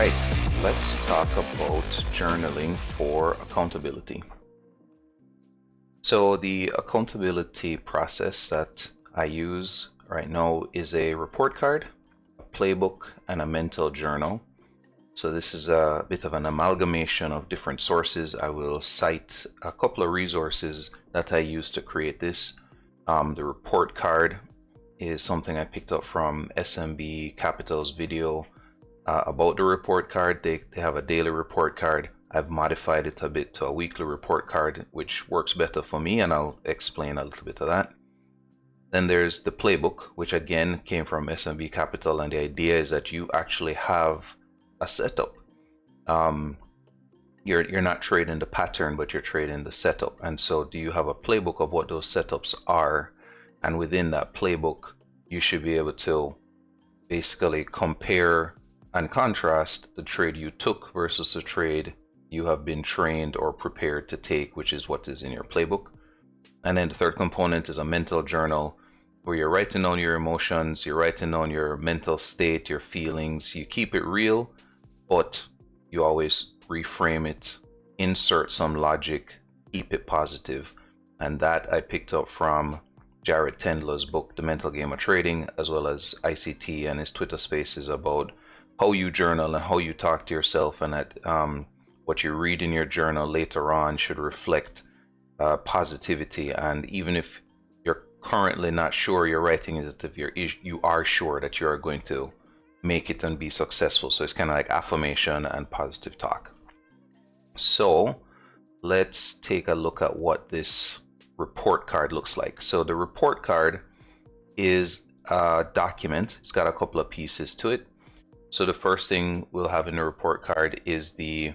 right, let's talk about journaling for accountability. So the accountability process that I use right now is a report card, a playbook, and a mental journal. So this is a bit of an amalgamation of different sources. I will cite a couple of resources that I use to create this. The report card is something I picked up from SMB Capital's video about the report card. They have a daily report card. I've modified it a bit to a weekly report card, which works better for me, and I'll explain a little bit of that. Then there's the playbook, which again came from SMB Capital, and the idea is that you actually have a setup. You're not trading the pattern, but you're trading the setup. And so do you have a playbook of what those setups are? And within that playbook, you should be able to basically compare and contrast the trade you took versus the trade you have been trained or prepared to take, which is what is in your playbook. And then the third component is a mental journal, where you're writing down your emotions, you're writing down your mental state, your feelings. You keep it real, but you always reframe it, insert some logic, keep it positive. And that I picked up from Jared Tendler's book, The Mental Game of Trading, as well as ICT and his Twitter spaces about how you journal and how you talk to yourself, and that what you read in your journal later on should reflect positivity. And even if you're currently not sure you're writing it, if you are sure that you are going to make it and be successful. So it's kind of like affirmation and positive talk. So let's take a look at what this report card looks like. So the report card is a document. It's got a couple of pieces to it. So the first thing we'll have in the report card is the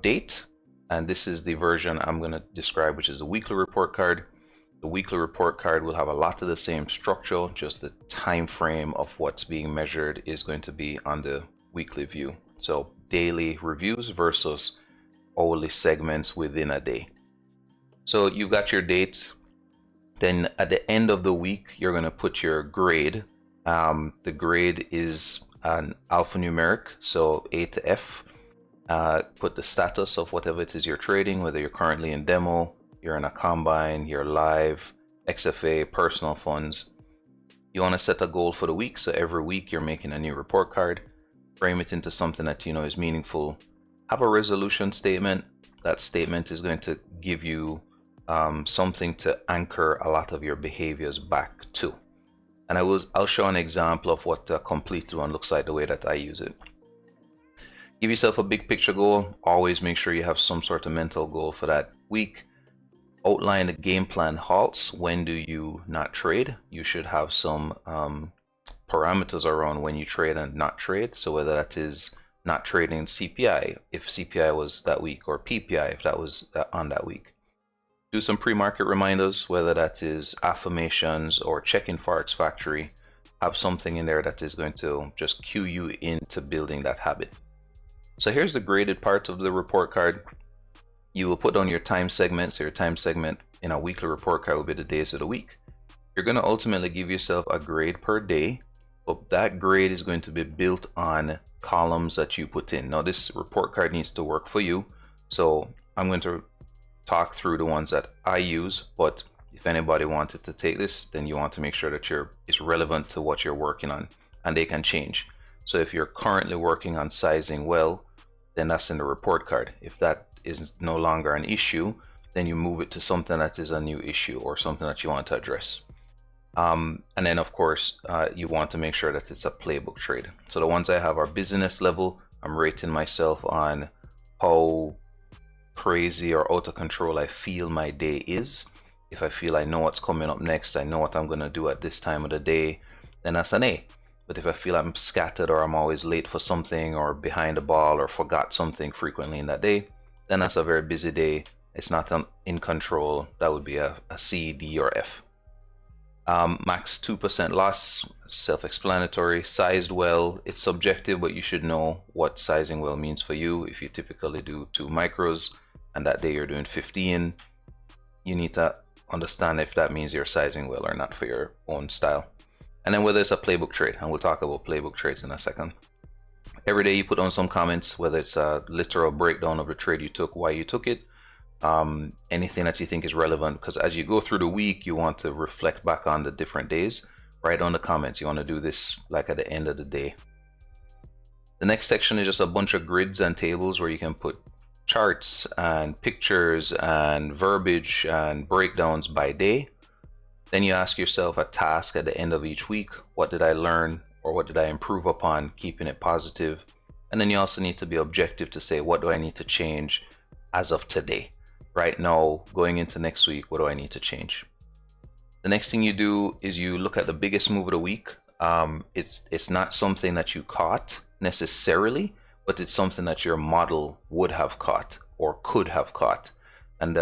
date, and this is the version I'm going to describe, which is a weekly report card. The weekly report card will have a lot of the same structure, just the time frame of what's being measured is going to be on the weekly view. So daily reviews versus hourly segments within a day. So you've got your date. Then at the end of the week, you're going to put your grade. The grade is an alphanumeric, so A to F. Put the status of whatever it is you're trading, whether you're currently in demo, you're in a combine, you're live, XFA, personal funds. You want to set a goal for the week, so every week you're making a new report card. Frame it into something that you know is meaningful. Have a resolution statement. That statement is going to give you something to anchor a lot of your behaviors back to. And I'll show an example of what a completed one looks like, the way that I use it. Give yourself a big picture goal. Always make sure you have some sort of mental goal for that week. Outline the game plan halts. When do you not trade? You should have some parameters around when you trade and not trade. So whether that is not trading CPI, if CPI was that week, or PPI, if that was on that week. Do some pre-market reminders, whether that is affirmations or check-in Forex Factory. Have something in there that is going to just cue you into building that habit. So here's the graded part of the report card. You will put on your time segment. So your time segment in a weekly report card will be the days of the week. You're going to ultimately give yourself a grade per day, but that grade is going to be built on columns that you put in. Now this report card needs to work for you. So I'm going to talk through the ones that I use, but if anybody wanted to take this, then you want to make sure that it's relevant to what you're working on, and they can change. So if you're currently working on sizing well, then that's in the report card. If that is no longer an issue, then you move it to something that is a new issue or something that you want to address. And then of course, you want to make sure that it's a playbook trade. So the ones I have are business level. I'm rating myself on how crazy or out of control I feel my day is. If I feel I know what's coming up next, I know what I'm going to do at this time of the day, then that's an A. But if I feel I'm scattered, or I'm always late for something, or behind the ball, or forgot something frequently in that day, then that's a very busy day. It's not in control. That would be a C, D, or F. Max 2% loss, self-explanatory. Sized well, it's subjective, but you should know what sizing well means for you. If you typically do 2 micros and that day you're doing 15, you need to understand if that means you're sizing well or not for your own style. And then whether it's a playbook trade, and we'll talk about playbook trades in a second. Every day you put on some comments, whether it's a literal breakdown of the trade you took, why you took it, anything that you think is relevant, because as you go through the week, you want to reflect back on the different days. Write on the comments. You want to do this like at the end of the day. The next section is just a bunch of grids and tables where you can put charts and pictures and verbiage and breakdowns by day. Then you ask yourself a task at the end of each week. What did I learn, or what did I improve upon, keeping it positive? And then you also need to be objective to say, what do I need to change as of today? Right now, going into next week, what do I need to change? The next thing you do is you look at the biggest move of the week. It's not something that you caught necessarily, but it's something that your model would have caught or could have caught. And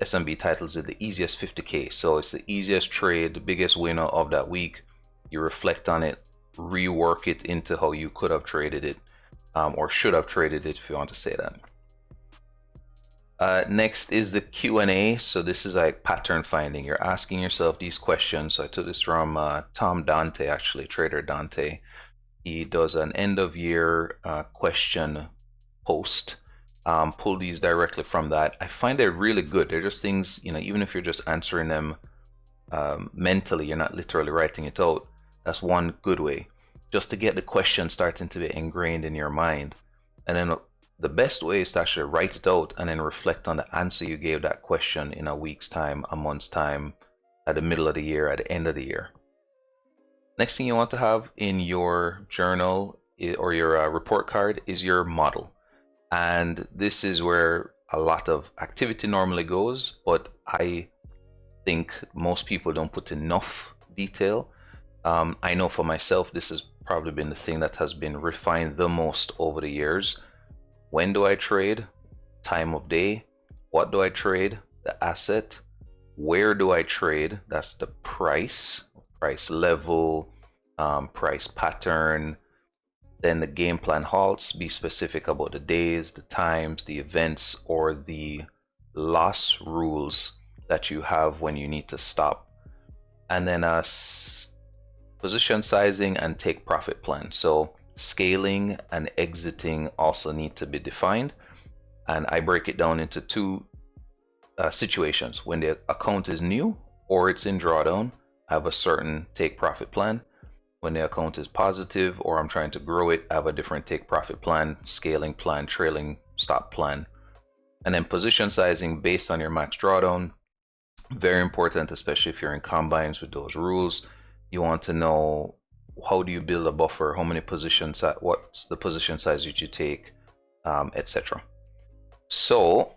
SMB titles it the easiest 50K. So it's the easiest trade, the biggest winner of that week. You reflect on it, rework it into how you could have traded it, or should have traded it, if you want to say that. Next is the Q&A. So this is like pattern finding. You're asking yourself these questions. So I took this from Tom Dante, actually, Trader Dante. He does an end of year question post. Pull these directly from that. I find they're really good. They're just things, even if you're just answering them mentally, you're not literally writing it out. That's one good way, just to get the question starting to be ingrained in your mind. And then the best way is to actually write it out and then reflect on the answer you gave that question in a week's time, a month's time, at the middle of the year, at the end of the year. Next thing you want to have in your journal or your report card is your model. And this is where a lot of activity normally goes, but I think most people don't put enough detail. I know for myself, this has probably been the thing that has been refined the most over the years. When do I trade? Time of day. What do I trade? The asset. Where do I trade? That's the price level, price pattern. Then the game plan halts. Be specific about the days, the times, the events, or the loss rules that you have when you need to stop. And then position sizing and take profit plan. So scaling and exiting also need to be defined. And I break it down into two situations. When the account is new or it's in drawdown, I have a certain take profit plan. When the account is positive or I'm trying to grow it, I have a different take profit plan, scaling plan, trailing stop plan. And then position sizing based on your max drawdown. Very important, especially if you're in combines with those rules. You want to know, how do you build a buffer, how many positions, what's the position size that you take, etc. So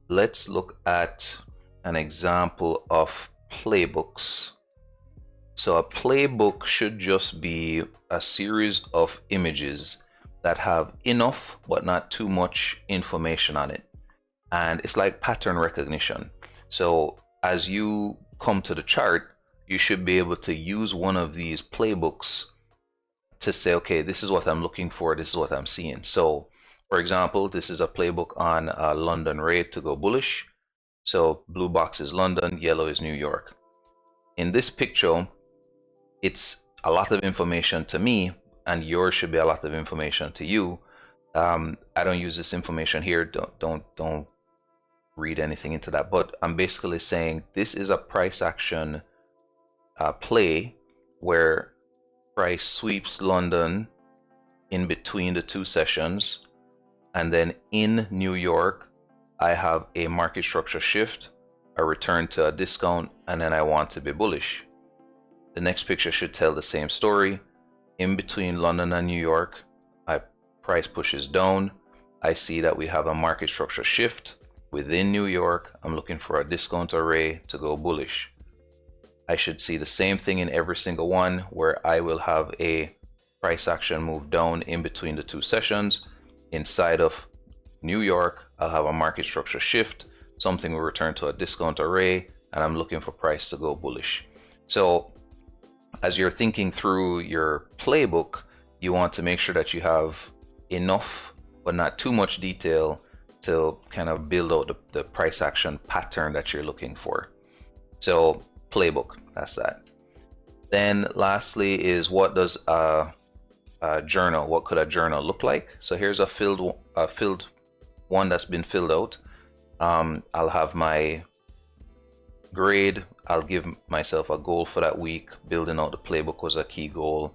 let's look at an example of playbooks. So a playbook should just be a series of images that have enough but not too much information on it. And it's like pattern recognition. So as you come to the chart, you should be able to use one of these playbooks to say, okay, this is what I'm looking for, this is what I'm seeing. So for example, this is a playbook on London rate to go bullish. So blue box is London, yellow is New York. In this picture, it's a lot of information to me, and yours should be a lot of information to you. I don't use this information here. Don't read anything into that. But I'm basically saying this is a price action play where price sweeps London in between the two sessions, and then in New York, I have a market structure shift, a return to a discount, and then I want to be bullish. The next picture should tell the same story. In between London and New York, price pushes down. I see that we have a market structure shift. Within New York, I'm looking for a discount array to go bullish. I should see the same thing in every single one, where I will have a price action move down in between the two sessions. Inside of New York, I'll have a market structure shift. Something will return to a discount array, and I'm looking for price to go bullish. So as you're thinking through your playbook, you want to make sure that you have enough but not too much detail to kind of build out the price action pattern that you're looking for. So playbook, that's that. Then lastly is, what does a journal. What could a journal look like? So here's a filled one that's been filled out. I'll have my grade. I'll give myself a goal for that week. Building out the playbook was a key goal.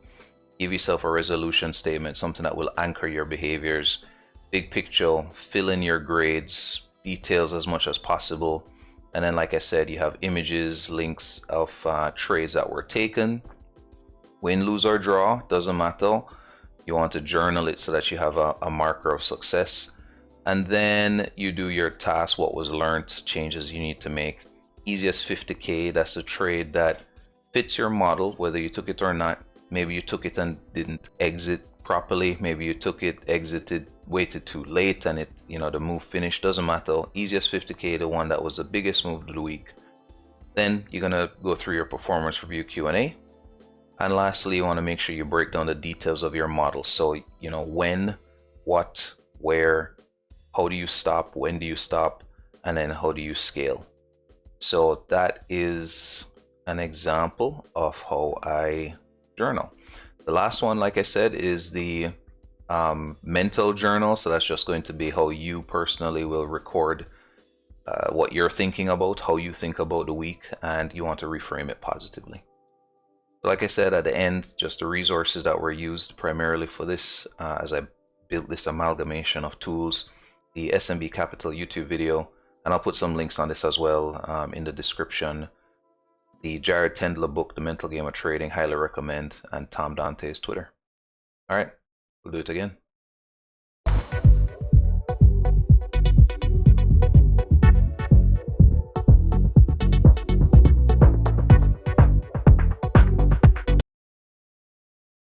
Give yourself a resolution statement, something that will anchor your behaviors. Big picture, fill in your grades, details as much as possible. And then, like I said, you have images, links of trades that were taken. Win, lose, or draw, doesn't matter. You want to journal it so that you have a marker of success. And then you do your task, what was learned, changes you need to make. Easiest 50K, that's a trade that fits your model, whether you took it or not. Maybe you took it and didn't exit properly. Maybe you took it, exited, waited too late, and it, the move finished. Doesn't matter. Easiest 50K, the one that was the biggest move of the week. Then you're gonna go through your performance review Q&A. And lastly, you want to make sure you break down the details of your model. So, when, what, where, how do you stop, when do you stop, and then how do you scale. So that is an example of how I journal. The last one, like I said, is the mental journal. So that's just going to be how you personally will record what you're thinking about, how you think about the week, and you want to reframe it positively. So like I said at the end, just the resources that were used primarily for this as I built this amalgamation of tools, the SMB Capital YouTube video, and I'll put some links on this as well in the description. The Jared Tendler book, The Mental Game of Trading, highly recommend, and Tom Dante's Twitter. All right, we'll do it again.